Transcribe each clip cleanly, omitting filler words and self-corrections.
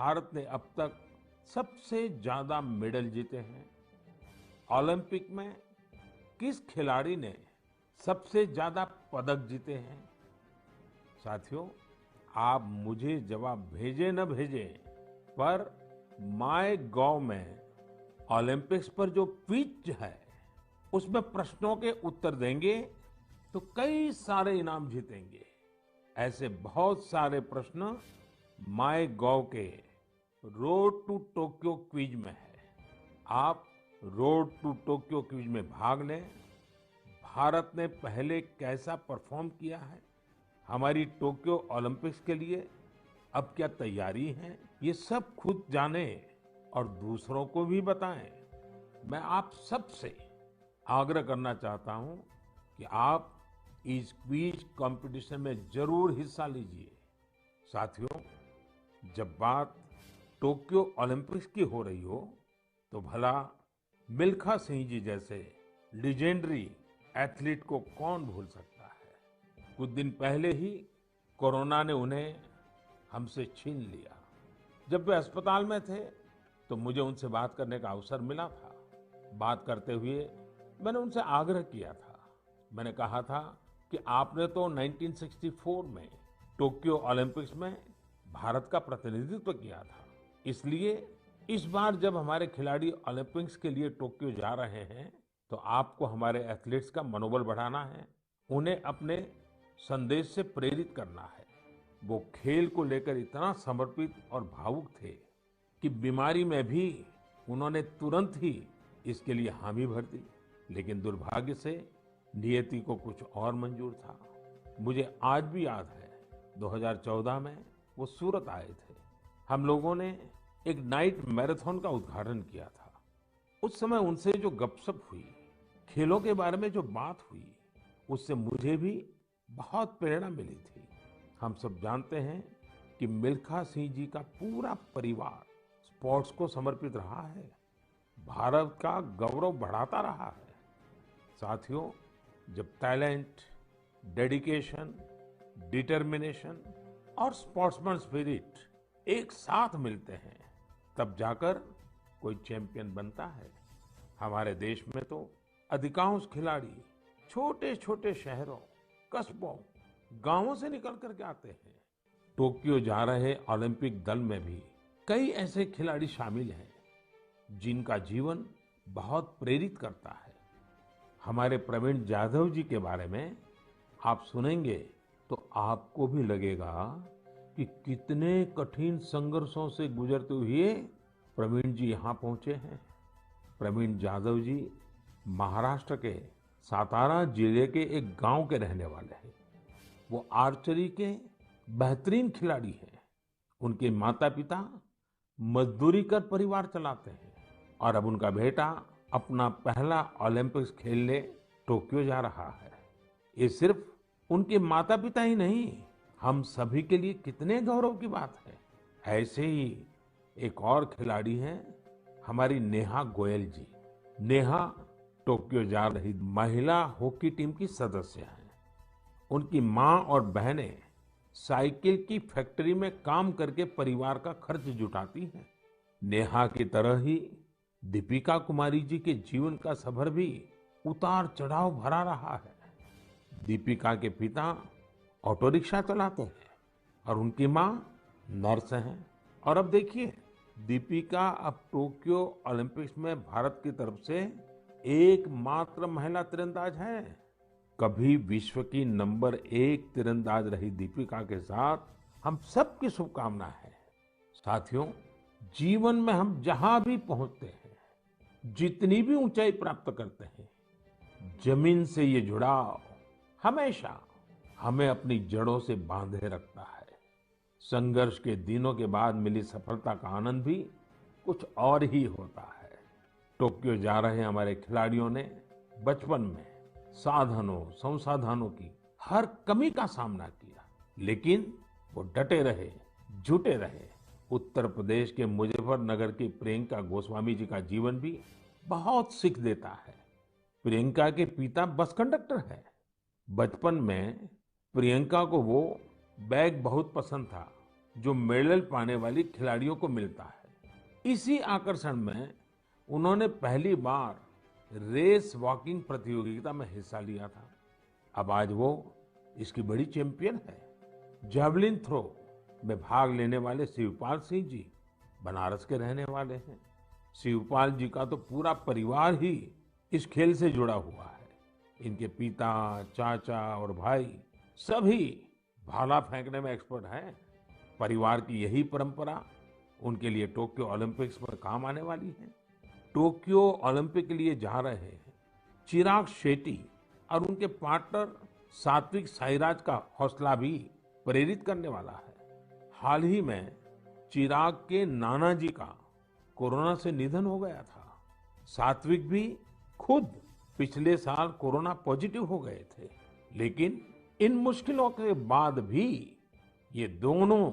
भारत ने अब तक सबसे ज्यादा मेडल जीते हैं? ओलंपिक में किस खिलाड़ी ने सबसे ज्यादा पदक जीते हैं? साथियों, आप मुझे जवाब भेजे न भेजे, पर माय गॉव में ओलंपिक्स पर जो क्विज है उसमें प्रश्नों के उत्तर देंगे तो कई सारे इनाम जीतेंगे। ऐसे बहुत सारे प्रश्न माय गॉव के रोड टू टोक्यो क्विज में है। आप रोड टू टोक्यो क्विज में भाग लें। भारत ने पहले कैसा परफॉर्म किया है, हमारी टोक्यो ओलंपिक्स के लिए अब क्या तैयारी है, ये सब खुद जाने और दूसरों को भी बताएं। मैं आप सबसे आग्रह करना चाहता हूं कि आप इस क्विज कंपटीशन में जरूर हिस्सा लीजिए। साथियों, जब बात टोक्यो ओलंपिक्स की हो रही हो तो भला मिल्खा सिंह जी जैसे लेजेंडरी एथलीट को कौन भूल सकता है। कुछ दिन पहले ही कोरोना ने उन्हें हमसे छीन लिया। जब वे अस्पताल में थे तो मुझे उनसे बात करने का अवसर मिला था। बात करते हुए मैंने उनसे आग्रह किया था। मैंने कहा था कि आपने तो 1964 में टोक्यो ओलंपिक्स में भारत का प्रतिनिधित्व किया था, इसलिए इस बार जब हमारे खिलाड़ी ओलंपिक्स के लिए टोक्यो जा रहे हैं तो आपको हमारे एथलीट्स का मनोबल बढ़ाना है, उन्हें अपने संदेश से प्रेरित करना है। वो खेल को लेकर इतना समर्पित और भावुक थे कि बीमारी में भी उन्होंने तुरंत ही इसके लिए हामी भर दी। लेकिन दुर्भाग्य से नियति को कुछ और मंजूर था। मुझे आज भी याद है 2014 में वो सूरत आए थे। हम लोगों ने एक नाइट मैराथन का उद्घाटन किया था। उस समय उनसे जो गपशप हुई, खेलों के बारे में जो बात हुई, उससे मुझे भी बहुत प्रेरणा मिली थी। हम सब जानते हैं कि मिल्खा सिंह जी का पूरा परिवार स्पोर्ट्स को समर्पित रहा है, भारत का गौरव बढ़ाता रहा है। साथियों, जब टैलेंट, डेडिकेशन, डिटर्मिनेशन और स्पोर्ट्समैन स्पिरिट एक साथ मिलते हैं तब जाकर कोई चैंपियन बनता है। हमारे देश में तो अधिकांश खिलाड़ी छोटे छोटे शहरों, कस्बों, गांवों से निकल कर के आते हैं। टोक्यो जा रहे ओलंपिक दल में भी कई ऐसे खिलाड़ी शामिल हैं जिनका जीवन बहुत प्रेरित करता है। हमारे प्रवीण जाधव जी के बारे में आप सुनेंगे तो आपको भी लगेगा कि कितने कठिन संघर्षों से गुजरते हुए प्रवीण जी यहाँ पहुंचे हैं। प्रवीण जाधव जी महाराष्ट्र के सातारा जिले के एक गांव के रहने वाले हैं। वो आर्चरी के बेहतरीन खिलाड़ी हैं। उनके माता पिता मजदूरी कर परिवार चलाते हैं और अब उनका बेटा अपना पहला ओलंपिक्स खेलने टोक्यो जा रहा है। ये सिर्फ उनके माता पिता ही नहीं, हम सभी के लिए कितने गौरव की बात है। ऐसे ही एक और खिलाड़ी हैं हमारी नेहा गोयल जी। नेहा टोक्यो जा रही महिला हॉकी टीम की सदस्य हैं। उनकी माँ और बहनें साइकिल की फैक्ट्री में काम करके परिवार का खर्च जुटाती हैं। नेहा की तरह ही दीपिका कुमारी जी के जीवन का सफर भी उतार चढ़ाव भरा रहा है। दीपिका के पिता ऑटो रिक्शा चलाते हैं और उनकी माँ नर्स हैं। और अब देखिए, दीपिका अब टोक्यो ओलंपिक्स में भारत की तरफ से एकमात्र महिला तीरंदाज हैं। कभी विश्व की नंबर 1 तीरंदाज रही दीपिका के साथ हम सबकी शुभकामना है। साथियों, जीवन में हम जहां भी पहुंचते हैं, जितनी भी ऊंचाई प्राप्त करते हैं, जमीन से ये जुड़ाव हमेशा हमें अपनी जड़ों से बांधे रखता है। संघर्ष के दिनों के बाद मिली सफलता का आनंद भी कुछ और ही होता है। टोक्यो जा रहे हमारे खिलाड़ियों ने बचपन में साधनों, संसाधनों की हर कमी का सामना किया, लेकिन वो डटे रहे, जुटे रहे। उत्तर प्रदेश के मुजफ्फरनगर की प्रियंका गोस्वामी जी का जीवन भी बहुत सीख देता है। प्रियंका के पिता बस कंडक्टर है। बचपन में प्रियंका को वो बैग बहुत पसंद था जो मेडल पाने वाली खिलाड़ियों को मिलता है। इसी आकर्षण में उन्होंने पहली बार रेस वॉकिंग प्रतियोगिता में हिस्सा लिया था। अब आज वो इसकी बड़ी चैंपियन है। जेवलिन थ्रो में भाग लेने वाले शिवपाल सिंह जी बनारस के रहने वाले हैं। शिवपाल जी का तो पूरा परिवार ही इस खेल से जुड़ा हुआ है। इनके पिता, चाचा और भाई सभी भाला फेंकने में एक्सपर्ट हैं। परिवार की यही परंपरा उनके लिए टोक्यो ओलंपिक्स में काम आने वाली है। टोक्यो ओलंपिक के लिए जा रहे हैं चिराग शेट्टी और उनके पार्टनर सात्विक साईराज का हौसला भी प्रेरित करने वाला है। हाल ही में चिराग के नाना जी का कोरोना से निधन हो गया था। सात्विक भी खुद पिछले साल कोरोना पॉजिटिव हो गए थे, लेकिन इन मुश्किलों के बाद भी ये दोनों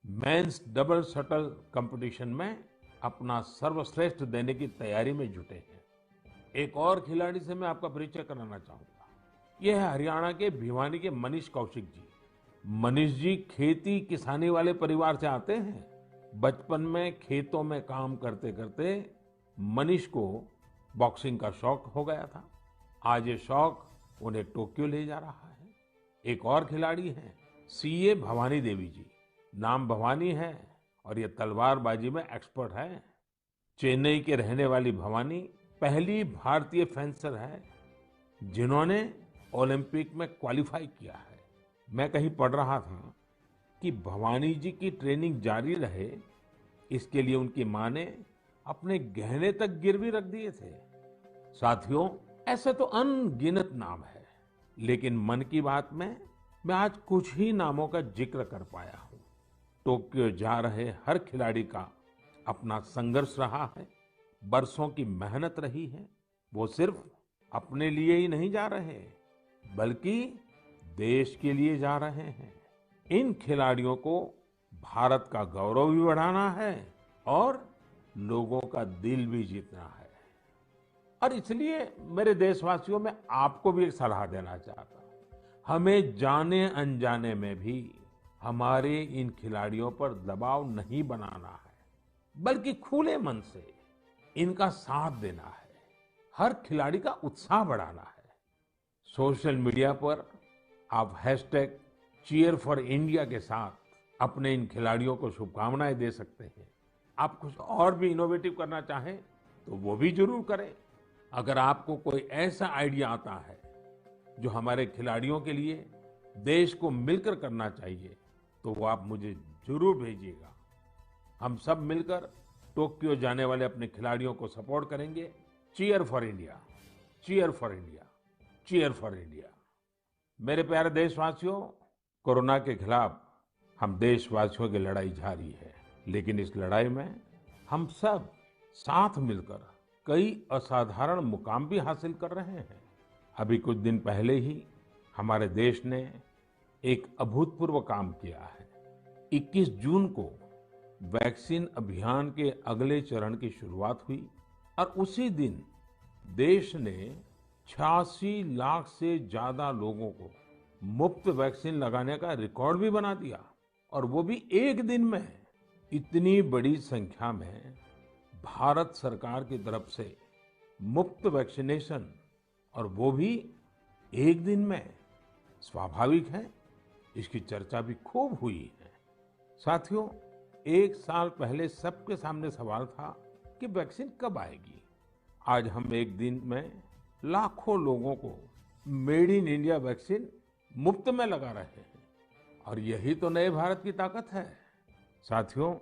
मेंस डबल शटल कंपटीशन में अपना सर्वश्रेष्ठ देने की तैयारी में जुटे हैं। एक और खिलाड़ी से मैं आपका परिचय कराना चाहूंगा। यह है हरियाणा के भिवानी के मनीष कौशिक जी। मनीष जी खेती किसानी वाले परिवार से आते हैं। बचपन में खेतों में काम करते करते मनीष को बॉक्सिंग का शौक हो गया था। आज ये शौक उन्हें टोक्यो ले जा रहा है। एक और खिलाड़ी हैं सीए भवानी देवी जी। नाम भवानी है और ये तलवारबाजी में एक्सपर्ट है। चेन्नई के रहने वाली भवानी पहली भारतीय फेंसर है जिन्होंने ओलंपिक में क्वालिफाई किया है। मैं कहीं पढ़ रहा था कि भवानी जी की ट्रेनिंग जारी रहे, इसके लिए उनकी मां ने अपने गहने तक गिरवी रख दिए थे। साथियों, ऐसे तो अनगिनत नाम है, लेकिन मन की बात में मैं आज कुछ ही नामों का जिक्र कर पाया हूं। टोक्यो जा रहे हर खिलाड़ी का अपना संघर्ष रहा है, बरसों की मेहनत रही है। वो सिर्फ अपने लिए ही नहीं जा रहे, बल्कि देश के लिए जा रहे हैं। इन खिलाड़ियों को भारत का गौरव भी बढ़ाना है और लोगों का दिल भी जीतना है। और इसलिए मेरे देशवासियों, में आपको भी एक सलाह देना चाहता हूं। हमें जाने अनजाने में भी हमारे इन खिलाड़ियों पर दबाव नहीं बनाना है, बल्कि खुले मन से इनका साथ देना है। हर खिलाड़ी का उत्साह बढ़ाना है। सोशल मीडिया पर आप हैशटैग चीयर फॉर इंडिया के साथ अपने इन खिलाड़ियों को शुभकामनाएं दे सकते हैं। आप कुछ और भी इनोवेटिव करना चाहें तो वो भी जरूर करें। अगर आपको कोई ऐसा आइडिया आता है जो हमारे खिलाड़ियों के लिए देश को मिलकर करना चाहिए, तो वो आप मुझे जरूर भेजिएगा। हम सब मिलकर टोक्यो जाने वाले अपने खिलाड़ियों को सपोर्ट करेंगे। Cheer for India, cheer for India, cheer for India. मेरे प्यारे देशवासियों, कोरोना के खिलाफ हम देशवासियों की लड़ाई जारी है, लेकिन इस लड़ाई में हम सब साथ मिलकर कई असाधारण मुकाम भी हासिल कर रहे हैं। अभी कुछ दिन पहले ही हमारे देश ने एक अभूतपूर्व काम किया है। 21 जून को वैक्सीन अभियान के अगले चरण की शुरुआत हुई और उसी दिन देश ने 86 लाख से ज्यादा लोगों को मुफ्त वैक्सीन लगाने का रिकॉर्ड भी बना दिया। और वो भी एक दिन में। इतनी बड़ी संख्या में भारत सरकार की तरफ से मुफ्त वैक्सीनेशन, और वो भी एक दिन में, स्वाभाविक है इसकी चर्चा भी खूब हुई है। साथियों, एक साल पहले सबके सामने सवाल था कि वैक्सीन कब आएगी। आज हम एक दिन में लाखों लोगों को मेड इन इंडिया वैक्सीन मुफ्त में लगा रहे हैं, और यही तो नए भारत की ताकत है। साथियों,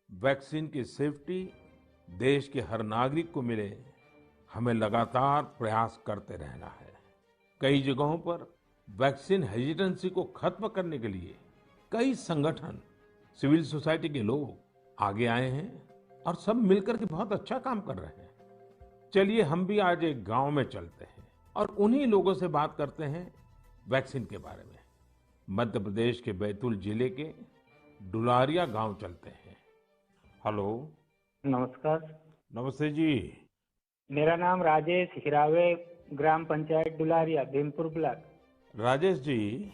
वैक्सीन की सेफ्टी देश के हर नागरिक को मिले, हमें लगातार प्रयास करते रहना है। कई जगहों पर वैक्सीन हेजिटेंसी को खत्म करने के लिए कई संगठन, सिविल सोसाइटी के लोग आगे आए हैं और सब मिलकर के बहुत अच्छा काम कर रहे हैं। चलिए हम भी आज एक गांव में चलते हैं और उन्हीं लोगों से बात करते हैं वैक्सीन के बारे में। मध्य प्रदेश के बैतूल जिले के डुलारिया गांव चलते हैं। हेलो। नमस्कार। नमस्ते जी। मेरा नाम राजेश हिरावे, ग्राम पंचायत डुलारिया, भीमपुर ब्लॉक। राजेश जी,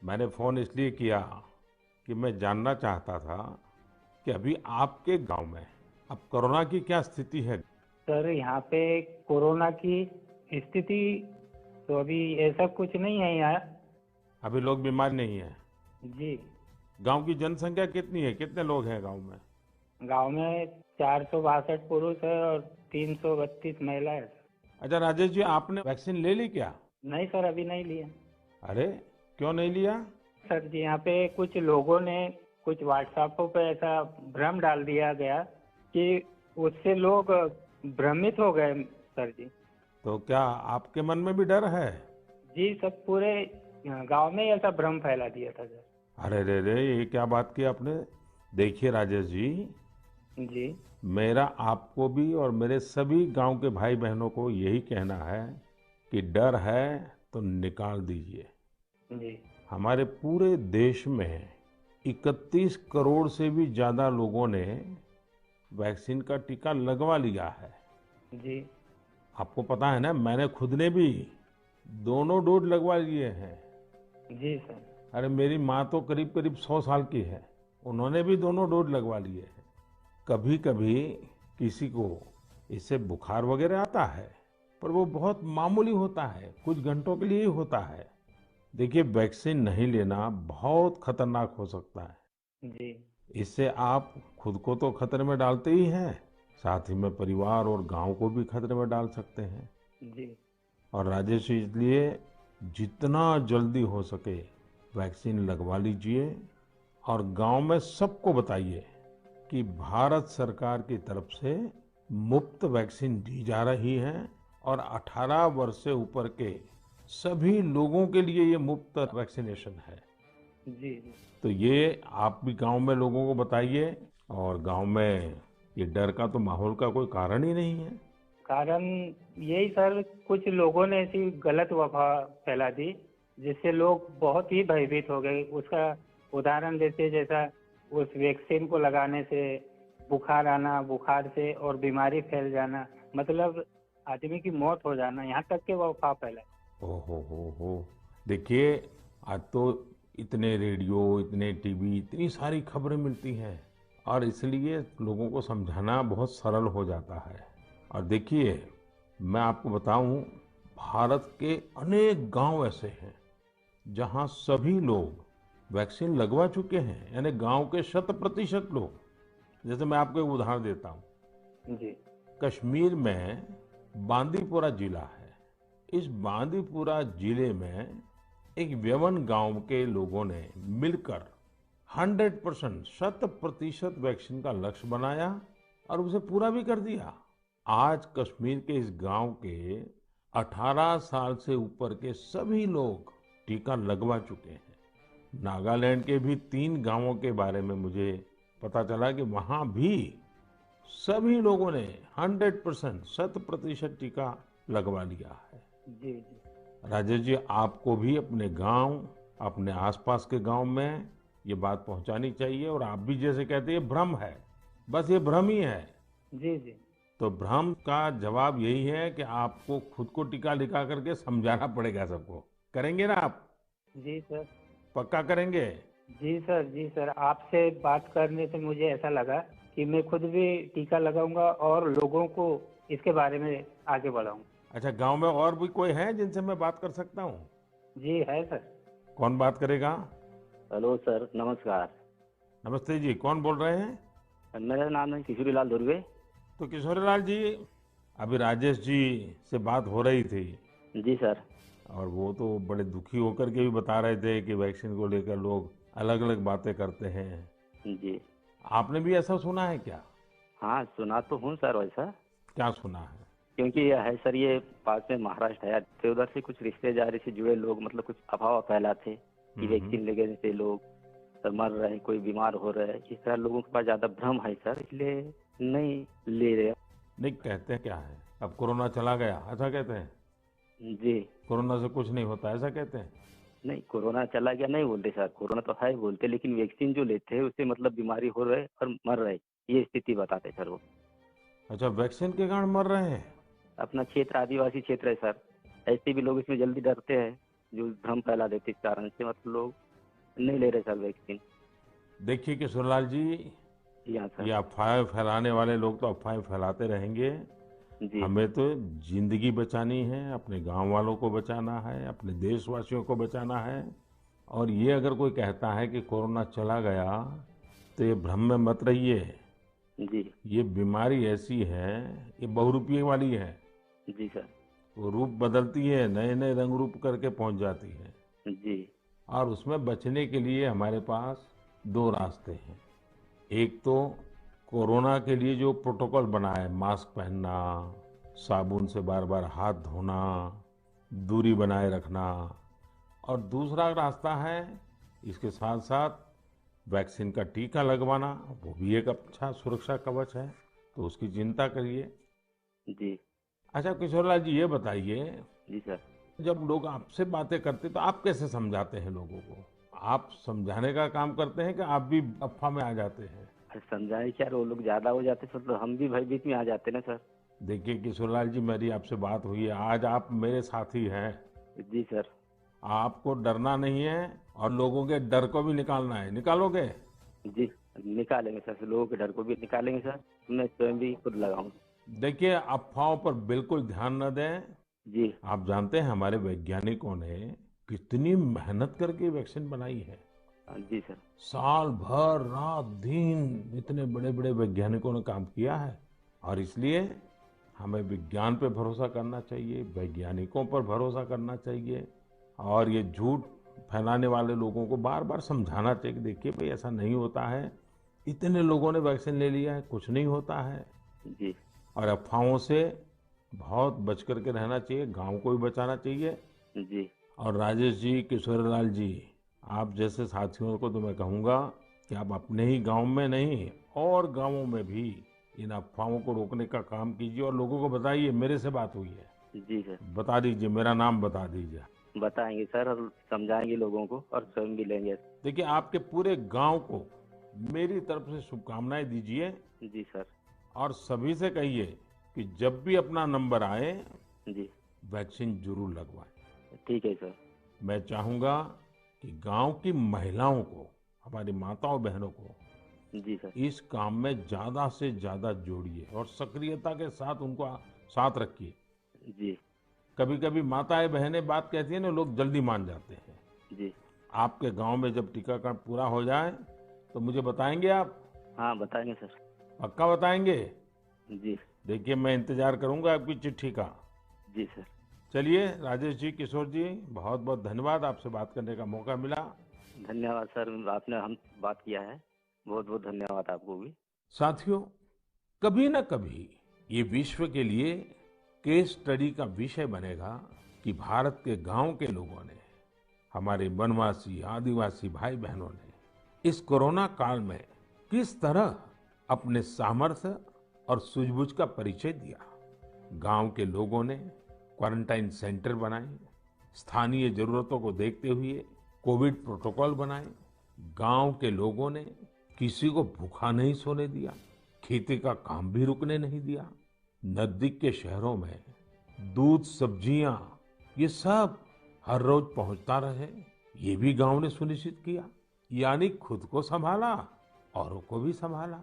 मैंने फोन इसलिए किया कि मैं जानना चाहता था कि अभी आपके गांव में अब कोरोना की क्या स्थिति है। सर यहाँ पे कोरोना की स्थिति तो अभी ऐसा कुछ नहीं है यहाँ। अभी लोग बीमार नहीं है। जी। गांव की जनसंख्या कितनी है, कितने लोग हैं गांव में? गांव में 462 पुरुष है और 332 महिलाएं हैं। अच्छा राजेश जी, आपने वैक्सीन ले ली क्या? नहीं सर, अभी नहीं लिए। अरे, क्यों नहीं लिया? सर जी यहाँ पे कुछ लोगों ने कुछ व्हाट्सएप पे ऐसा भ्रम डाल दिया गया कि उससे लोग भ्रमित हो गए सर जी। तो क्या आपके मन में भी डर है? जी, सब पूरे गांव में ही ऐसा भ्रम फैला दिया था सर। अरे रे रे, ये क्या बात की आपने। देखिए राजेश जी, जी। मेरा आपको भी और मेरे सभी गांव के भाई बहनों को यही कहना है कि डर है तो निकाल दीजिए। जी। हमारे पूरे देश में 31 करोड़ से भी ज्यादा लोगों ने वैक्सीन का टीका लगवा लिया है। जी। आपको पता है ना, मैंने खुद ने भी दोनों डोज लगवा लिए हैं। जी सर। अरे मेरी माँ तो करीब करीब 100 साल की है, उन्होंने भी दोनों डोज लगवा लिए हैं। कभी कभी किसी को इससे बुखार वगैरह आता है, पर वो बहुत मामूली होता है, कुछ घंटों के लिए ही होता है। देखिए, वैक्सीन नहीं लेना बहुत खतरनाक हो सकता है। जी। इससे आप खुद को तो खतरे में डालते ही हैं, साथ ही में परिवार और गांव को भी खतरे में डाल सकते हैं। जी। और राजेश जी, इसलिए जितना जल्दी हो सके वैक्सीन लगवा लीजिए और गांव में सबको बताइए कि भारत सरकार की तरफ से मुफ्त वैक्सीन दी जा रही है और 18 वर्ष से ऊपर के सभी लोगों के लिए ये मुफ्त वैक्सीनेशन है। जी। जी। तो ये आप भी गांव में लोगों को बताइए, और गांव में ये डर का तो माहौल का कोई कारण ही नहीं है। कारण यही सर, कुछ लोगों ने ऐसी गलत अफवाह फैला दी जिससे लोग बहुत ही भयभीत हो गए। उसका उदाहरण देते जैसा उस वैक्सीन को लगाने से बुखार आना, बुखार से और बीमारी फैल जाना, मतलब आदमी की मौत हो जाना, यहाँ तक के वो अफवाह फैला। हो। देखिए, आज तो इतने रेडियो, इतने टीवी, इतनी सारी खबरें मिलती हैं और इसलिए लोगों को समझाना बहुत सरल हो जाता है। और देखिए, मैं आपको बताऊं, भारत के अनेक गांव ऐसे हैं जहां सभी लोग वैक्सीन लगवा चुके हैं, यानी गांव के 100% लोग। जैसे मैं आपको एक उदाहरण देता हूं। जी। कश्मीर में बांदीपुरा जिला है। इस बांदीपुरा जिले में एक व्यवन गांव के लोगों ने मिलकर 100%, 100% वैक्सीन का लक्ष्य बनाया और उसे पूरा भी कर दिया। आज कश्मीर के इस गांव के 18 साल से ऊपर के सभी लोग टीका लगवा चुके हैं। नागालैंड के भी 3 गांवों के बारे में मुझे पता चला कि वहां भी सभी लोगों ने 100%, 100% टीका लगवा लिया है। जी। जी। राजेश जी, आपको भी अपने गांव, अपने आसपास के गांव में ये बात पहुंचानी चाहिए। और आप भी जैसे कहते हैं, ये भ्रम है, बस ये भ्रम ही है। जी। जी। तो भ्रम का जवाब यही है कि आपको खुद को टीका लिखा करके समझाना पड़ेगा सबको। करेंगे ना आप? जी सर। पक्का करेंगे? जी सर। जी सर, आपसे बात करने से मुझे ऐसा लगा कि मैं खुद भी टीका लगाऊंगा और लोगों को इसके बारे में आगे बढ़ाऊंगा। अच्छा, गांव में और भी कोई है जिनसे मैं बात कर सकता हूँ? जी है सर। कौन बात करेगा? हेलो सर, नमस्कार। नमस्ते जी, कौन बोल रहे हैं? मेरा नाम है किशोरीलाल धुर्वे। तो किशोरीलाल जी, अभी राजेश जी से बात हो रही थी जी सर। और वो तो बड़े दुखी होकर के भी बता रहे थे कि वैक्सीन को लेकर लोग अलग अलग बातें करते हैं। जी। आपने भी ऐसा सुना है क्या? हाँ, सुना तो हूँ सर वैसा। क्या सुना है? क्योंकि यह है सर, ये पास में महाराष्ट्र है, तो उधर से कुछ रिश्तेदारी से जुड़े लोग मतलब कुछ अफवाह फैलाते कि वैक्सीन लेने से लोग सर मर रहे हैं, कोई बीमार हो रहा है। इस तरह लोगों के पास ज्यादा भ्रम है सर, इसलिए नहीं ले रहे। नहीं, कहते हैं क्या है, अब कोरोना चला गया ऐसा कहते हैं। जी। कोरोना से कुछ नहीं होता ऐसा कहते हैं। नहीं, कोरोना चला गया नहीं बोलते सर, कोरोना तो है बोलते, लेकिन वैक्सीन जो लेते हैं उससे मतलब बीमारी हो रहे और मर रहे, ये स्थिति बताते सर वो। अच्छा, वैक्सीन के कारण मर रहे हैं? अपना क्षेत्र आदिवासी क्षेत्र है सर, ऐसे भी लोग इसमें जल्दी डरते हैं, जो भ्रम फैला देते इस कारण से, मतलब लोग नहीं ले रहे सर वैक्सीन। देखिए किशोरलाल जी, जी हाँ सर। ये अफवाहें फैलाने वाले लोग तो अफवाहें फैलाते रहेंगे। जी। हमें तो जिंदगी बचानी है, अपने गांव वालों को बचाना है, अपने देशवासियों को बचाना है। और ये अगर कोई कहता है कि कोरोना चला गया, तो ये भ्रम में मत रहिए। जी। ये बीमारी ऐसी है, ये बहुरूपिये वाली है। जी सर। वो रूप बदलती है, नए नए रंग रूप करके पहुंच जाती है। जी। और उसमें बचने के लिए हमारे पास दो रास्ते हैं। एक तो कोरोना के लिए जो प्रोटोकॉल बना है, मास्क पहनना, साबुन से बार बार हाथ धोना, दूरी बनाए रखना। और दूसरा रास्ता है, इसके साथ साथ वैक्सीन का टीका लगवाना। वो भी एक अच्छा सुरक्षा कवच है, तो उसकी चिंता करिए। जी। अच्छा किशोरलाल जी, ये बताइए, जी सर। जब लोग आपसे बातें करते तो आप कैसे समझाते हैं लोगों को? आप समझाने का काम करते हैं कि आप भी अफवाह में आ जाते हैं? अरे समझाए क्या, वो लोग ज्यादा हो जाते सर तो हम भी भयभीत में आ जाते ना सर। देखिए किशोरलाल जी, मेरी आपसे बात हुई है, आज आप मेरे साथी हैं। जी सर। आपको डरना नहीं है और लोगों के डर को भी निकालना है। निकालोगे? जी। निकालेंगे सर, लोगों के डर को भी निकालेंगे सर। मैं स्वयं भी खुद लगाऊंगा। देखिए, अफवाहों पर बिल्कुल ध्यान न दें। जी। आप जानते हैं हमारे वैज्ञानिकों ने कितनी मेहनत करके वैक्सीन बनाई है। जी सर। साल भर रात दिन इतने बड़े बड़े वैज्ञानिकों ने काम किया है। और इसलिए हमें विज्ञान पे भरोसा करना चाहिए, वैज्ञानिकों पर भरोसा करना चाहिए। और ये झूठ फैलाने वाले लोगों को बार बार समझाना चाहिए कि देखिए भाई, ऐसा नहीं होता है। इतने लोगों ने वैक्सीन ले लिया है, कुछ नहीं होता है। जी। और अफवाहों से बहुत बच करके रहना चाहिए, गांव को भी बचाना चाहिए। जी। और राजेश जी, किशोरलाल जी, आप जैसे साथियों को तो मैं कहूंगा कि आप अपने ही गांव में नहीं, और गांवों में भी इन अफवाहों को रोकने का काम कीजिए और लोगों को बताइए मेरे से बात हुई है। जी सर। बता दीजिए, मेरा नाम बता दीजिए। बताएंगे सर और समझाएंगे लोगों को और स्वयं भी लेंगे। देखिए, आपके पूरे गांव को मेरी तरफ से शुभकामनाएं दीजिए। जी सर। और सभी से कहिए कि जब भी अपना नंबर आए, जी। वैक्सीन जरूर लगवाएं। ठीक है सर। मैं चाहूंगा कि गांव की महिलाओं को, हमारी माताओं बहनों को जी सर। इस काम में ज्यादा से ज्यादा जोड़िए और सक्रियता के साथ उनको साथ रखिए। जी। कभी कभी माताएं बहनें बात कहती है ना, लोग जल्दी मान जाते हैं। जी। आपके गांव में जब टीकाकरण पूरा हो जाए तो मुझे बताएंगे आप? हाँ बताएंगे सर। पक्का बताएंगे? जी। देखिए, मैं इंतजार करूंगा आपकी चिट्ठी का। जी सर। चलिए राजेश जी, किशोर जी, बहुत बहुत धन्यवाद, आपसे बात करने का मौका मिला। धन्यवाद सर, आपने हम बात किया है। बहुत बहुत धन्यवाद आपको भी। साथियों, कभी न कभी ये विश्व के लिए केस स्टडी का विषय बनेगा कि भारत के गांव के लोगों ने, हमारे वनवासी आदिवासी भाई बहनों ने इस कोरोना काल में किस तरह अपने सामर्थ्य और सूझबूझ का परिचय दिया। गांव के लोगों ने क्वारंटाइन सेंटर बनाए, स्थानीय जरूरतों को देखते हुए कोविड प्रोटोकॉल बनाए। गांव के लोगों ने किसी को भूखा नहीं सोने दिया, खेती का काम भी रुकने नहीं दिया। नजदीक के शहरों में दूध, सब्जियां, ये सब हर रोज पहुंचता रहे, ये भी गांव ने सुनिश्चित किया। यानी खुद को संभाला, औरों को भी संभाला।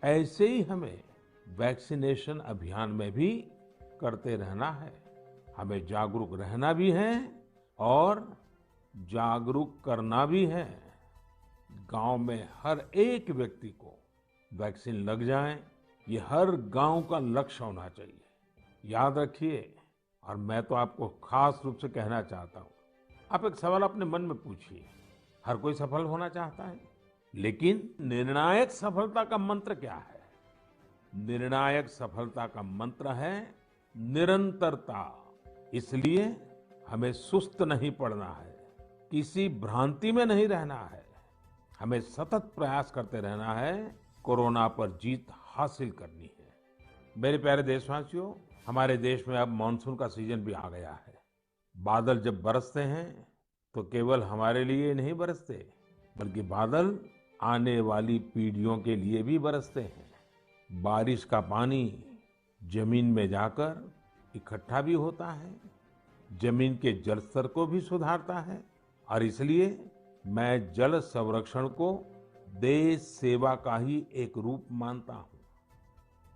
ऐसे ही हमें वैक्सीनेशन अभियान में भी करते रहना है। हमें जागरूक रहना भी है और जागरूक करना भी है। गांव में हर एक व्यक्ति को वैक्सीन लग जाए, ये हर गांव का लक्ष्य होना चाहिए। याद रखिए, और मैं तो आपको खास रूप से कहना चाहता हूं, आप एक सवाल अपने मन में पूछिए। हर कोई सफल होना चाहता है, लेकिन निर्णायक सफलता का मंत्र क्या है? निर्णायक सफलता का मंत्र है निरंतरता। इसलिए हमें सुस्त नहीं पड़ना है, किसी भ्रांति में नहीं रहना है। हमें सतत प्रयास करते रहना है, कोरोना पर जीत हासिल करनी है। मेरे प्यारे देशवासियों, हमारे देश में अब मानसून का सीजन भी आ गया है। बादल जब बरसते हैं तो केवल हमारे लिए नहीं बरसते, बल्कि बादल आने वाली पीढ़ियों के लिए भी बरसते हैं। बारिश का पानी जमीन में जाकर इकट्ठा भी होता है, जमीन के जल स्तर को भी सुधारता है। और इसलिए मैं जल संरक्षण को देश सेवा का ही एक रूप मानता हूँ।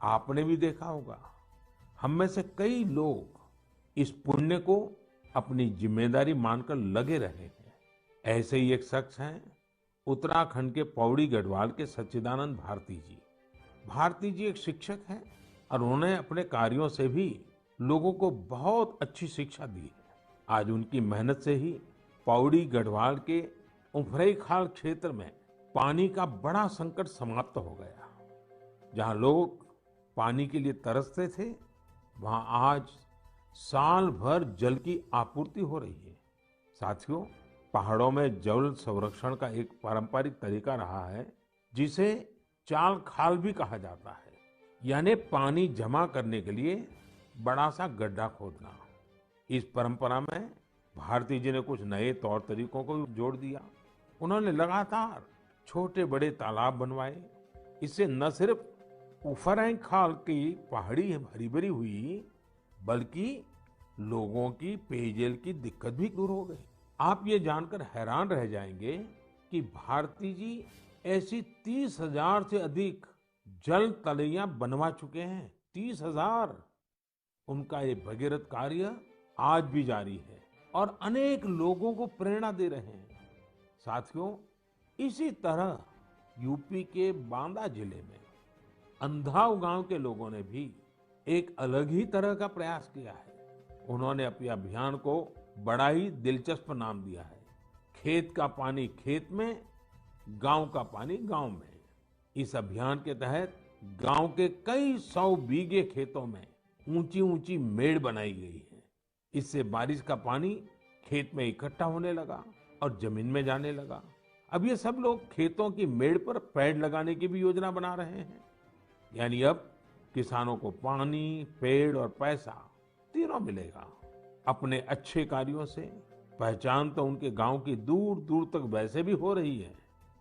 आपने भी देखा होगा, हम में से कई लोग इस पुण्य को अपनी जिम्मेदारी मानकर लगे रहे हैं। ऐसे ही एक शख्स हैं उत्तराखंड के पौड़ी गढ़वाल के सच्चिदानंद भारती जी। भारती जी एक शिक्षक हैं और उन्होंने अपने कार्यों से भी लोगों को बहुत अच्छी शिक्षा दी है। आज उनकी मेहनत से ही पौड़ी गढ़वाल के उफरैंखाल क्षेत्र में पानी का बड़ा संकट समाप्त हो गया। जहां लोग पानी के लिए तरसते थे, वहां आज साल भर जल की आपूर्ति हो रही है। साथियों, पहाड़ों में जल संरक्षण का एक पारंपरिक तरीका रहा है, जिसे चाल खाल भी कहा जाता है, यानी पानी जमा करने के लिए बड़ा सा गड्ढा खोदना। इस परंपरा में भारती जी ने कुछ नए तौर तरीकों को भी जोड़ दिया। उन्होंने लगातार छोटे बड़े तालाब बनवाए। इससे न सिर्फ उफरैंखाल की पहाड़ी हरी भरी हुई, बल्कि लोगों की पेयजल की दिक्कत भी दूर हो गई। आप ये जानकर हैरान रह जाएंगे कि भारती जी ऐसी 30,000 से अधिक जल तलैया बनवा चुके हैं। 30,000। उनका ये भगीरथ कार्य आज भी जारी है और अनेक लोगों को प्रेरणा दे रहे हैं। साथियों, इसी तरह यूपी के बांदा जिले में अंधाव गांव के लोगों ने भी एक अलग ही तरह का प्रयास किया है। उन्होंने अपने अभियान को बड़ा ही दिलचस्प नाम दिया है, खेत का पानी खेत में, गांव का पानी गांव में। इस अभियान के तहत गांव के कई 100 बीघे खेतों में ऊंची ऊंची मेड़ बनाई गई है। इससे बारिश का पानी खेत में इकट्ठा होने लगा और जमीन में जाने लगा। अब ये सब लोग खेतों की मेड़ पर पेड़ लगाने की भी योजना बना रहे हैं। यानी अब किसानों को पानी, पेड़ और पैसा तीनों मिलेगा। अपने अच्छे कार्यों से पहचान तो उनके गांव की दूर दूर तक वैसे भी हो रही है।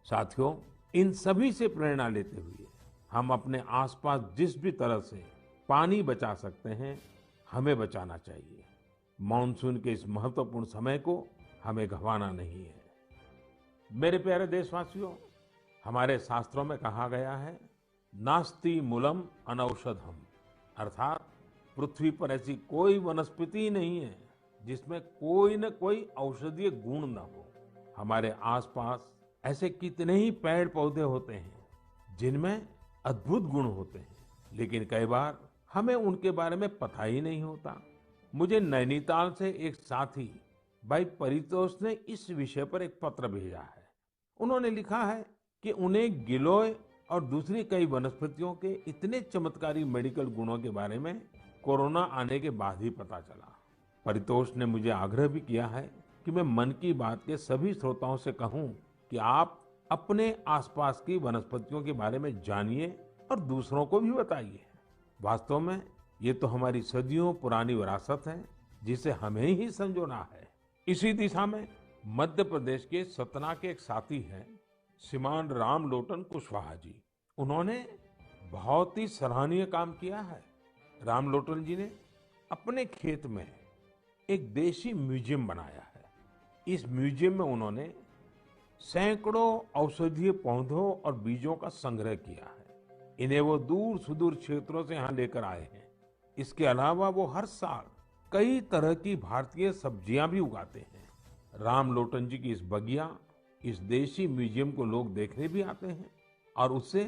साथियों, इन सभी से प्रेरणा लेते हुए हम अपने आसपास जिस भी तरह से पानी बचा सकते हैं, हमें बचाना चाहिए। मानसून के इस महत्वपूर्ण समय को हमें गंवाना नहीं है। मेरे प्यारे देशवासियों, हमारे शास्त्रों में कहा गया है, नास्ति मूलम अनौषधम, अर्थात पृथ्वी पर ऐसी कोई वनस्पति ही नहीं है जिसमें कोई न कोई औषधीय गुण न हो। हमारे आसपास ऐसे कितने ही पेड़ पौधे होते हैं जिनमें अद्भुत गुण होते हैं, लेकिन कई बार हमें उनके बारे में पता ही नहीं होता। मुझे नैनीताल से एक साथी भाई परितोष ने इस विषय पर एक पत्र भेजा है। उन्होंने लिखा है कि उन्हें गिलोय और दूसरी कई वनस्पतियों के इतने चमत्कारी मेडिकल गुणों के बारे में कोरोना आने के बाद ही पता चला। परितोष ने मुझे आग्रह भी किया है कि मैं मन की बात के सभी श्रोताओं से कहूं कि आप अपने आसपास की वनस्पतियों के बारे में जानिए और दूसरों को भी बताइए। वास्तव में ये तो हमारी सदियों पुरानी विरासत है, जिसे हमें ही संजोना है। इसी दिशा में मध्य प्रदेश के सतना के एक साथी हैं श्रीमान रामलोटन कुशवाहा जी। उन्होंने बहुत ही सराहनीय काम किया है। रामलोटन जी ने अपने खेत में एक देशी म्यूजियम बनाया है। इस म्यूजियम में उन्होंने सैकड़ों औषधीय पौधों और बीजों का संग्रह किया है। इन्हें वो दूर सुदूर क्षेत्रों से यहाँ लेकर आए हैं। इसके अलावा वो हर साल कई तरह की भारतीय सब्जियां भी उगाते हैं। रामलोटन जी की इस बगिया, इस देशी म्यूजियम को लोग देखने भी आते हैं और उससे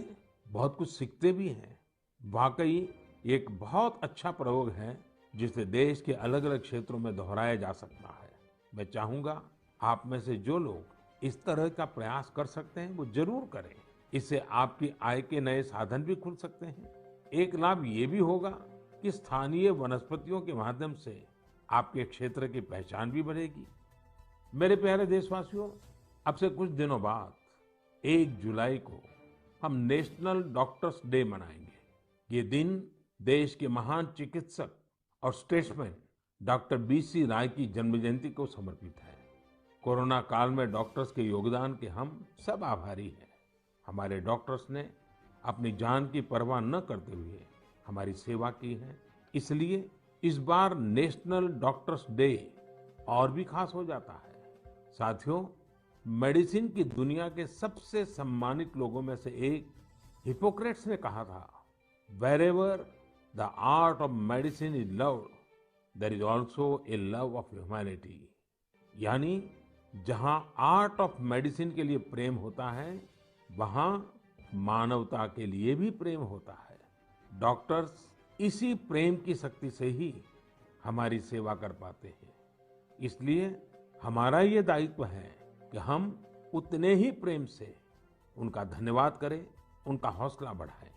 बहुत कुछ सीखते भी हैं। वाकई एक बहुत अच्छा प्रयोग है जिसे देश के अलग अलग क्षेत्रों में दोहराया जा सकता है। मैं चाहूंगा आप में से जो लोग इस तरह का प्रयास कर सकते हैं वो जरूर करें। इससे आपकी आय के नए साधन भी खुल सकते हैं। एक लाभ ये भी होगा कि स्थानीय वनस्पतियों के माध्यम से आपके क्षेत्र की पहचान भी बढ़ेगी। मेरे प्यारे देशवासियों, अब से कुछ दिनों बाद 1 जुलाई को हम नेशनल डॉक्टर्स डे मनाएंगे। ये दिन देश के महान चिकित्सक और स्टेट्समैन डॉक्टर बीसी राय की जन्म जयंती को समर्पित है। कोरोना काल में डॉक्टर्स के योगदान के हम सब आभारी हैं। हमारे डॉक्टर्स ने अपनी जान की परवाह न करते हुए हमारी सेवा की है। इसलिए इस बार नेशनल डॉक्टर्स डे और भी खास हो जाता है। साथियों, मेडिसिन की दुनिया के सबसे सम्मानित लोगों में से एक हिपोक्रेट्स ने कहा था, wherever the art of medicine is loved, there is also a love of humanity. यानी जहां आर्ट ऑफ मेडिसिन के लिए प्रेम होता है, वहां मानवता के लिए भी प्रेम होता है। डॉक्टर्स इसी प्रेम की शक्ति से ही हमारी सेवा कर पाते हैं। इसलिए हमारा ये दायित्व है कि हम उतने ही प्रेम से उनका धन्यवाद करें, उनका हौसला बढ़ाएं।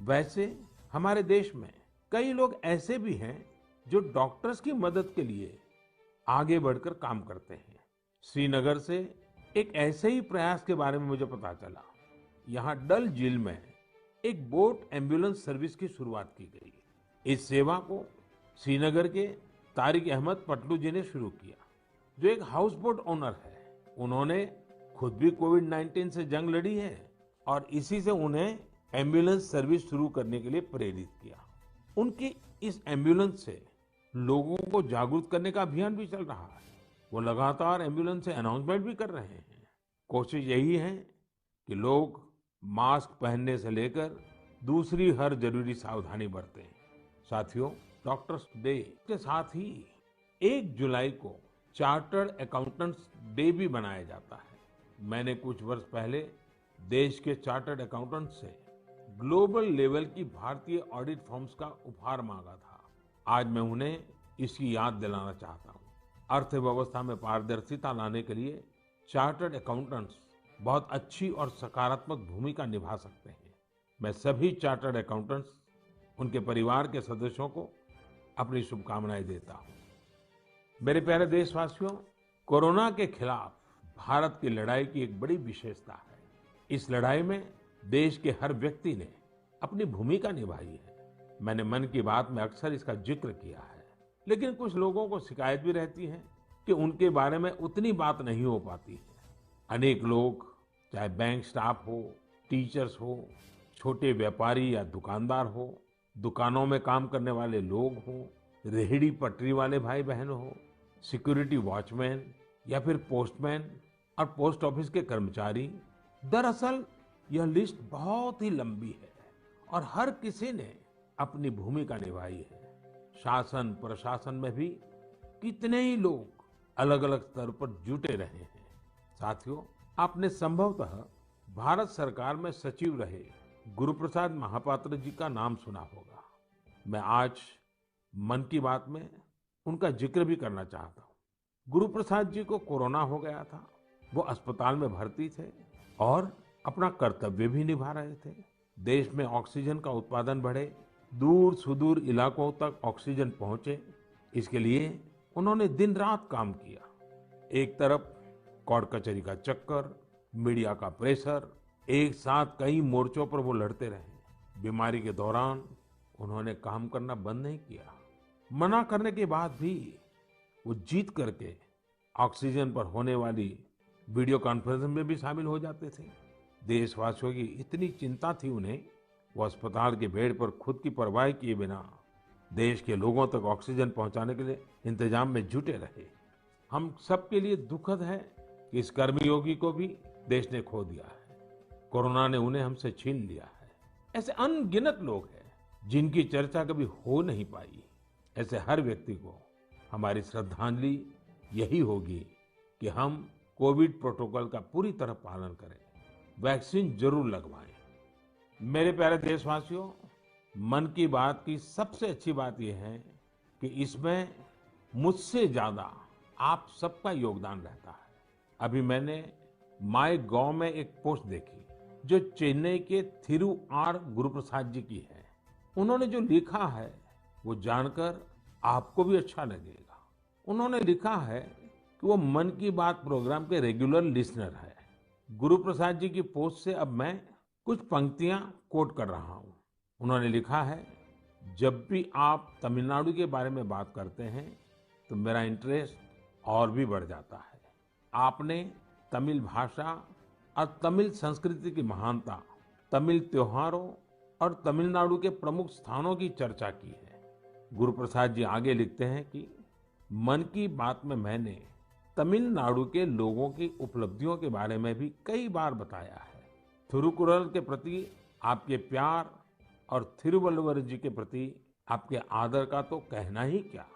वैसे हमारे देश में कई लोग ऐसे भी हैं जो डॉक्टर्स की मदद के लिए आगे बढ़कर काम करते हैं। श्रीनगर से एक ऐसे ही प्रयास के बारे में मुझे पता चला। यहाँ डल झील में एक बोट एम्बुलेंस सर्विस की शुरुआत की गई। इस सेवा को श्रीनगर के तारिक अहमद पटलू जी ने शुरू किया, जो एक हाउस बोट ओनर है। उन्होंने खुद भी कोविड-19 से जंग लड़ी है और इसी से उन्हें एम्बुलेंस सर्विस शुरू करने के लिए प्रेरित किया। उनकी इस एम्बुलेंस से लोगों को जागरूक करने का अभियान भी चल रहा है। वो लगातार एम्बुलेंस से अनाउंसमेंट भी कर रहे हैं। कोशिश यही है कि लोग मास्क पहनने से लेकर दूसरी हर जरूरी सावधानी बरतें। साथियों, डॉक्टर्स डे के साथ ही 1 जुलाई को चार्टर्ड अकाउंटेंट्स डे भी मनाया जाता है। मैंने कुछ वर्ष पहले देश के चार्टर्ड अकाउंटेंट्स से ग्लोबल लेवल की भारतीय ऑडिट फर्म्स का उपहार मांगा था। आज मैं उन्हें इसकी याद दिलाना चाहता हूँ। अर्थव्यवस्था में पारदर्शिता लाने के लिए चार्टर्ड अकाउंटेंट्स बहुत अच्छी और सकारात्मक भूमिका निभा सकते हैं। मैं सभी चार्टर्ड अकाउंटेंट्स, उनके परिवार के सदस्यों को अपनी शुभकामनाएं देता हूँ। मेरे प्यारे देशवासियों, कोरोना के खिलाफ भारत की लड़ाई की एक बड़ी विशेषता है। इस लड़ाई में देश के हर व्यक्ति ने अपनी भूमिका निभाई है। मैंने मन की बात में अक्सर इसका जिक्र किया है, लेकिन कुछ लोगों को शिकायत भी रहती है कि उनके बारे में उतनी बात नहीं हो पाती है। अनेक लोग, चाहे बैंक स्टाफ हो, टीचर्स हो, छोटे व्यापारी या दुकानदार हो, दुकानों में काम करने वाले लोग हों, रेहड़ी पटरी वाले भाई बहन हो, सिक्योरिटी वॉचमैन या फिर पोस्टमैन और पोस्ट ऑफिस के कर्मचारी, दरअसल यह लिस्ट बहुत ही लंबी है और हर किसी ने अपनी भूमिका निभाई है। शासन प्रशासन में भी कितने ही लोग अलग अलग स्तर पर जुटे रहे हैं। साथियों, आपने संभवतः भारत सरकार में सचिव रहे गुरुप्रसाद महापात्र जी का नाम सुना होगा। मैं आज मन की बात में उनका जिक्र भी करना चाहता हूँ। गुरुप्रसाद जी को कोरोना हो गया था। वो अस्पताल में भर्ती थे और अपना कर्तव्य भी निभा रहे थे। देश में ऑक्सीजन का उत्पादन बढ़े, दूर सुदूर इलाकों तक ऑक्सीजन पहुंचे, इसके लिए उन्होंने दिन रात काम किया। एक तरफ कोर्ट कचहरी का चक्कर, मीडिया का प्रेशर, एक साथ कई मोर्चों पर वो लड़ते रहे। बीमारी के दौरान उन्होंने काम करना बंद नहीं किया। मना करने के बाद भी वो जीत करके ऑक्सीजन पर होने वाली वीडियो कॉन्फ्रेंस में भी शामिल हो जाते थे। देशवासियों की इतनी चिंता थी उन्हें, वो अस्पताल के बेड पर खुद की परवाह किए बिना देश के लोगों तक ऑक्सीजन पहुंचाने के लिए इंतजाम में जुटे रहे। हम सबके लिए दुखद है कि इस कर्मयोगी को भी देश ने खो दिया है। कोरोना ने उन्हें हमसे छीन लिया है। ऐसे अनगिनत लोग हैं जिनकी चर्चा कभी हो नहीं पाई। ऐसे हर व्यक्ति को हमारी श्रद्धांजलि यही होगी कि हम कोविड प्रोटोकॉल का पूरी तरह पालन करें, वैक्सीन जरूर लगवाएं। मेरे प्यारे देशवासियों, मन की बात की सबसे अच्छी बात यह है कि इसमें मुझसे ज्यादा आप सबका योगदान रहता है। अभी मैंने माय गॉव में एक पोस्ट देखी जो चेन्नई के थिरु आर गुरुप्रसाद जी की है। उन्होंने जो लिखा है वो जानकर आपको भी अच्छा लगेगा। उन्होंने लिखा है कि वो मन की बात प्रोग्राम के रेगुलर लिसनर है। गुरुप्रसाद जी की पोस्ट से अब मैं कुछ पंक्तियां कोट कर रहा हूं। उन्होंने लिखा है, जब भी आप तमिलनाडु के बारे में बात करते हैं तो मेरा इंटरेस्ट और भी बढ़ जाता है। आपने तमिल भाषा और तमिल संस्कृति की महानता, तमिल त्योहारों और तमिलनाडु के प्रमुख स्थानों की चर्चा की है। गुरुप्रसाद जी आगे लिखते हैं कि मन की बात में मैंने तमिलनाडु के लोगों की उपलब्धियों के बारे में भी कई बार बताया है। थिरुकुरल के प्रति आपके प्यार और थिरुवल्लुवर जी के प्रति आपके आदर का तो कहना ही क्या।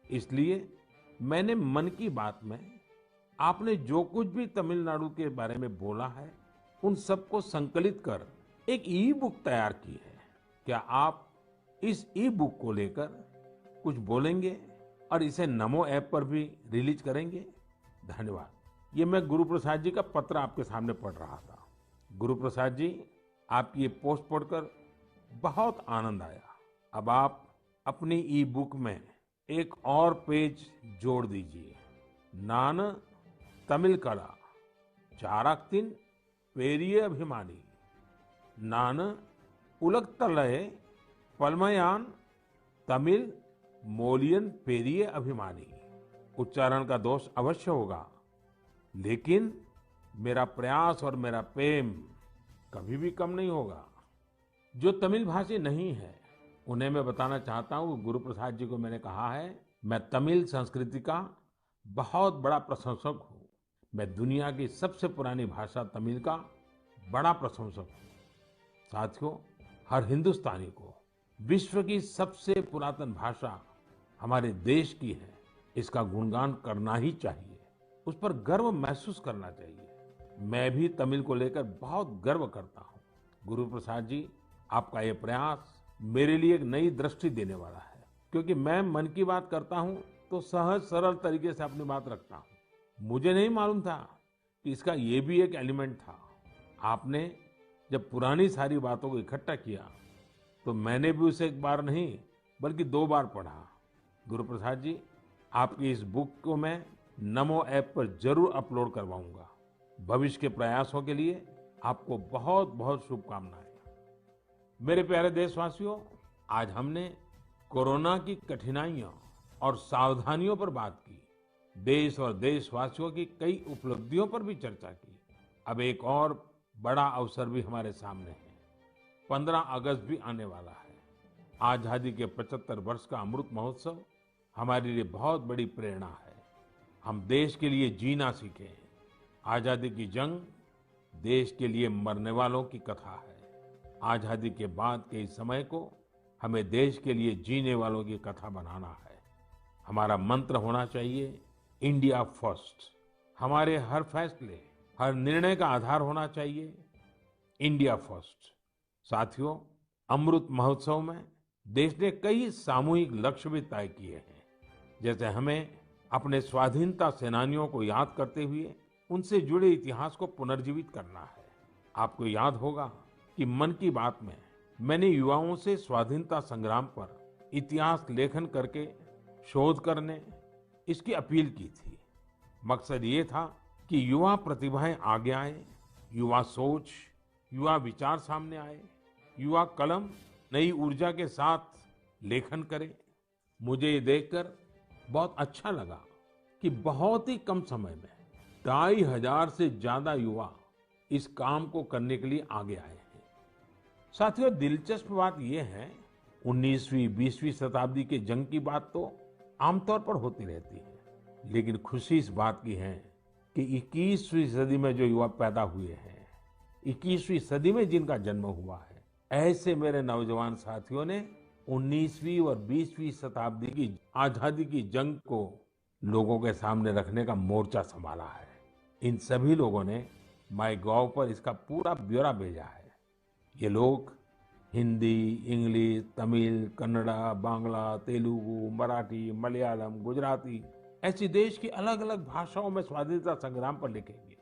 इसलिए मैंने मन की बात में आपने जो कुछ भी तमिलनाडु के बारे में बोला है, उन सबको संकलित कर एक ई बुक तैयार की है। क्या आप इस ई बुक को लेकर कुछ बोलेंगे और इसे नमो ऐप पर भी रिलीज करेंगे? धन्यवाद। ये मैं गुरु प्रसाद जी का पत्र आपके सामने पढ़ रहा था। गुरु प्रसाद जी, आपकी ये पोस्ट पढ़कर बहुत आनंद आया। अब आप अपनी ई बुक में एक और पेज जोड़ दीजिए। नान तमिल कला चाराक्तिन पेरिये अभिमानी, नान उलगतलय पलमयान तमिल मोलियन पेरिये अभिमानी। उच्चारण का दोष अवश्य होगा, लेकिन मेरा प्रयास और मेरा प्रेम कभी भी कम नहीं होगा। जो तमिल भाषी नहीं है, उन्हें मैं बताना चाहता हूँ, गुरु प्रसाद जी को मैंने कहा है, मैं तमिल संस्कृति का बहुत बड़ा प्रशंसक हूँ। मैं दुनिया की सबसे पुरानी भाषा तमिल का बड़ा प्रशंसक हूँ। साथियों, हर हिंदुस्तानी को विश्व की सबसे पुरातन भाषा हमारे देश की है, इसका गुणगान करना ही चाहिए, उस पर गर्व महसूस करना चाहिए। मैं भी तमिल को लेकर बहुत गर्व करता हूँ। गुरु प्रसाद जी, आपका ये प्रयास मेरे लिए एक नई दृष्टि देने वाला है, क्योंकि मैं मन की बात करता हूँ तो सहज सरल तरीके से अपनी बात रखता हूँ। मुझे नहीं मालूम था कि इसका ये भी एक एलिमेंट था। आपने जब पुरानी सारी बातों को इकट्ठा किया तो मैंने भी उसे एक बार नहीं बल्कि 2 बार पढ़ा। गुरु प्रसाद जी, आपकी इस बुक को मैं नमो ऐप पर जरूर अपलोड करवाऊंगा। भविष्य के प्रयासों के लिए आपको बहुत बहुत शुभकामनाएं। मेरे प्यारे देशवासियों, आज हमने कोरोना की कठिनाइयों और सावधानियों पर बात की। देश और देशवासियों की कई उपलब्धियों पर भी चर्चा की। अब एक और बड़ा अवसर भी हमारे सामने है। 15 अगस्त भी आने वाला है। आजादी के 75 वर्ष का अमृत महोत्सव हमारे लिए बहुत बड़ी प्रेरणा है। हम देश के लिए जीना सीखें। आजादी की जंग देश के लिए मरने वालों की कथा है। आजादी के बाद के इस समय को हमें देश के लिए जीने वालों की कथा बनाना है। हमारा मंत्र होना चाहिए इंडिया फर्स्ट। हमारे हर फैसले, हर निर्णय का आधार होना चाहिए इंडिया फर्स्ट। साथियों, अमृत महोत्सव में देश ने कई सामूहिक लक्ष्य भी तय किए हैं। जैसे हमें अपने स्वाधीनता सेनानियों को याद करते हुए उनसे जुड़े इतिहास को पुनर्जीवित करना है। आपको याद होगा कि मन की बात में मैंने युवाओं से स्वाधीनता संग्राम पर इतिहास लेखन करके शोध करने इसकी अपील की थी। मकसद ये था कि युवा प्रतिभाएं आगे आए, युवा सोच, युवा विचार सामने आए, युवा कलम नई ऊर्जा के साथ लेखन करे। मुझे ये देखकर बहुत अच्छा लगा कि बहुत ही कम समय में 2500 से ज्यादा युवा इस काम को करने के लिए आगे आए हैं। साथियों, दिलचस्प बात यह है, 19वीं 20वीं शताब्दी के जंग की बात तो आमतौर पर होती रहती है, लेकिन खुशी इस बात की है कि 21वीं सदी में जो युवा पैदा हुए हैं, 21वीं सदी में जिनका जन्म हुआ है, ऐसे मेरे नौजवान साथियों ने 19वीं और 20वीं शताब्दी की आजादी की जंग को लोगों के सामने रखने का मोर्चा संभाला है। इन सभी लोगों ने माईगॉव पर इसका पूरा ब्यौरा भेजा है। ये लोग हिंदी, इंग्लिश, तमिल, कन्नड़ा, बांग्ला, तेलुगु, मराठी, मलयालम, गुजराती ऐसी देश की अलग अलग भाषाओं में स्वाधीनता संग्राम पर लिखेंगे।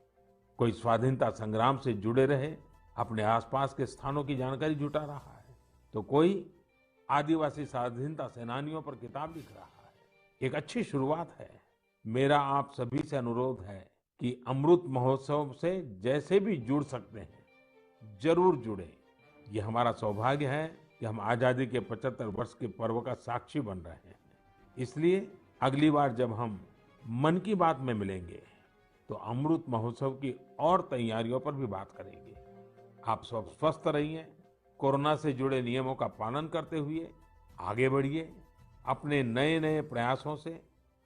कोई स्वाधीनता संग्राम से जुड़े रहे अपने आसपास के स्थानों की जानकारी जुटा रहा है, तो कोई आदिवासी स्वाधीनता सेनानियों पर किताब लिख रहा है। एक अच्छी शुरुआत है। मेरा आप सभी से अनुरोध है कि अमृत महोत्सव से जैसे भी जुड़ सकते हैं, जरूर जुड़े। ये हमारा सौभाग्य है कि हम आजादी के 75 वर्ष के पर्व का साक्षी बन रहे हैं। इसलिए अगली बार जब हम मन की बात में मिलेंगे तो अमृत महोत्सव की और तैयारियों पर भी बात करेंगे। आप सब स्वस्थ रहिए, कोरोना से जुड़े नियमों का पालन करते हुए आगे बढ़िए। अपने नए नए प्रयासों से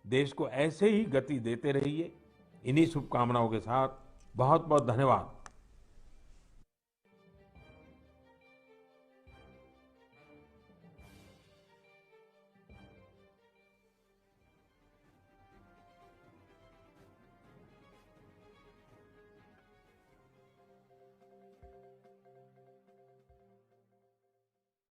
देश को ऐसे ही गति देते रहिए। इन्हीं शुभकामनाओं के साथ बहुत बहुत धन्यवाद।